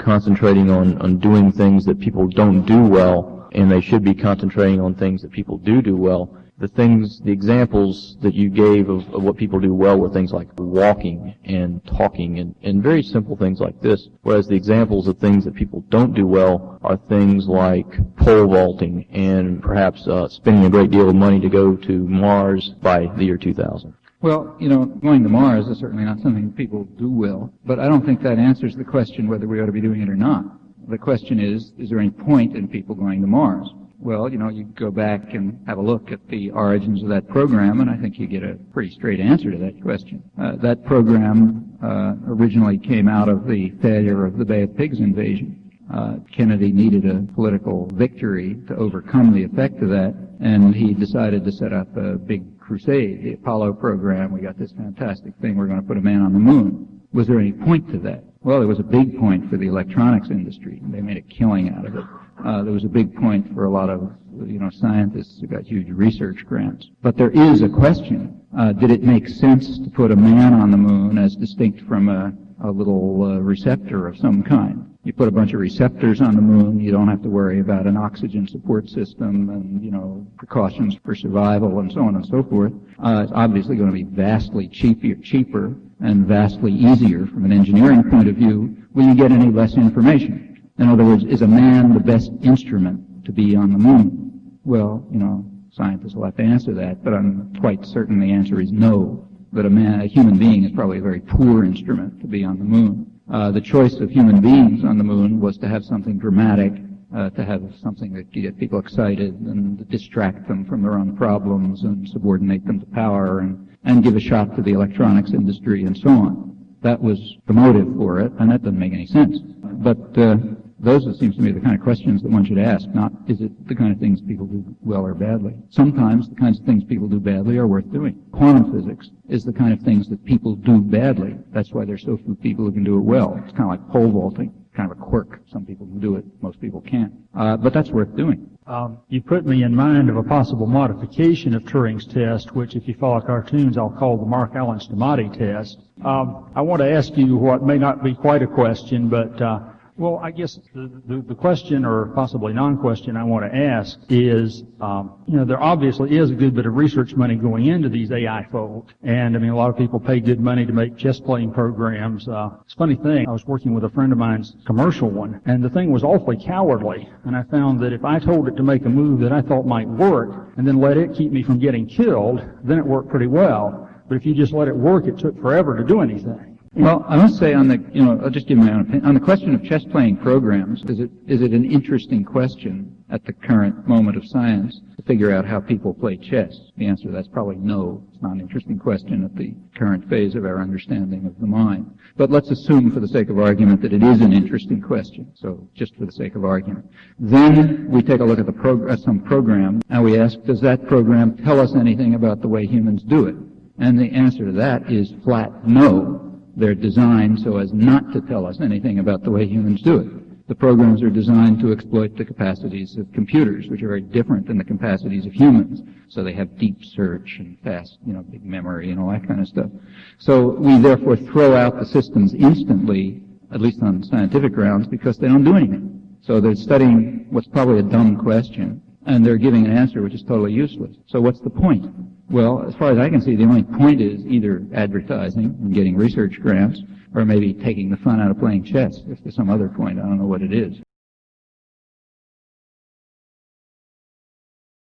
concentrating on doing things that people don't do well, and they should be concentrating on things that people do well. The examples that you gave of what people do well were things like walking and talking and very simple things like this, whereas the examples of things that people don't do well are things like pole vaulting and perhaps spending a great deal of money to go to Mars by the year 2000. Well, going to Mars is certainly not something people do well, but I don't think that answers the question whether we ought to be doing it or not. The question is there any point in people going to Mars? Well, you go back and have a look at the origins of that program, and I think you get a pretty straight answer to that question. That program originally came out of the failure of the Bay of Pigs invasion. Kennedy needed a political victory to overcome the effect of that, and he decided to set up a big crusade, the Apollo program. We got this fantastic thing, we're going to put a man on the moon. Was there any point to that? Well, there was a big point for the electronics industry. They made a killing out of it. There was a big point for a lot of, scientists who got huge research grants. But there is a question. Did it make sense to put a man on the moon as distinct from a little receptor of some kind? You put a bunch of receptors on the moon, you don't have to worry about an oxygen support system and, precautions for survival and so on and so forth. It's obviously going to be vastly cheaper and vastly easier from an engineering point of view. Will you get any less information? In other words, is a man the best instrument to be on the moon? Well, scientists will have to answer that, but I'm quite certain the answer is no, that a human being is probably a very poor instrument to be on the moon. The choice of human beings on the moon was to have something dramatic, to have something that could get people excited and distract them from their own problems and subordinate them to power and give a shot to the electronics industry and so on. That was the motive for it, and that doesn't make any sense. But those, it seems to me, are the kind of questions that one should ask, not is it the kind of things people do well or badly. Sometimes the kinds of things people do badly are worth doing. Quantum physics is the kind of things that people do badly. That's why there's so few people who can do it well. It's kind of like pole vaulting, kind of a quirk. Some people can do it, most people can't. But that's worth doing. You put me in mind of a possible modification of Turing's test, which if you follow cartoons I'll call the Mark Allen Stomati test. I want to ask you what may not be quite a question, but well, I guess the question, or possibly non-question, I want to ask is, there obviously is a good bit of research money going into these AI folk, and a lot of people pay good money to make chess playing programs. It's a funny thing, I was working with a friend of mine's commercial one, and the thing was awfully cowardly, and I found that if I told it to make a move that I thought might work, and then let it keep me from getting killed, then it worked pretty well. But if you just let it work, it took forever to do anything. Well, I must say I'll just give my own opinion. On the question of chess-playing programs, is it an interesting question at the current moment of science to figure out how people play chess? The answer to that's probably no. It's not an interesting question at the current phase of our understanding of the mind. But let's assume for the sake of argument that it is an interesting question. So just for the sake of argument. Then we take a look at some program and we ask, does that program tell us anything about the way humans do it? And the answer to that is flat no. They're designed so as not to tell us anything about the way humans do it. The programs are designed to exploit the capacities of computers, which are very different than the capacities of humans. So they have deep search and fast, big memory and all that kind of stuff. So we therefore throw out the systems instantly, at least on scientific grounds, because they don't do anything. So they're studying what's probably a dumb question, and they're giving an answer which is totally useless. So what's the point? Well, as far as I can see, the only point is either advertising and getting research grants, or maybe taking the fun out of playing chess. If there's some other point, I don't know what it is.